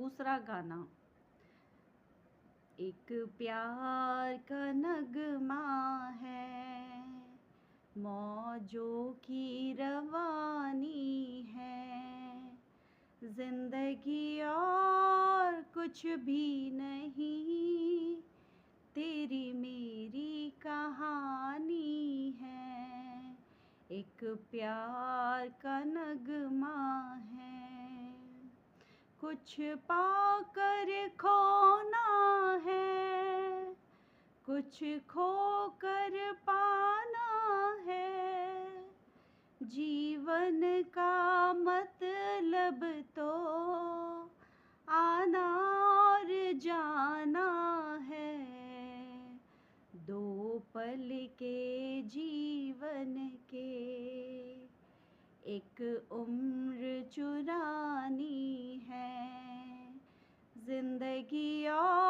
दूसरा गाना। एक प्यार का नगमा है, मौजों की रवानी है, जिंदगी और कुछ भी नहीं, तेरी मेरी कहानी है। एक प्यार का नगमा है, कुछ पाकर खोना है, कुछ खोकर पाना है, जीवन का मतलब तो आना और जाना है। दो पल के जीवन के एक उम्र चुरानी है, जिंदगी और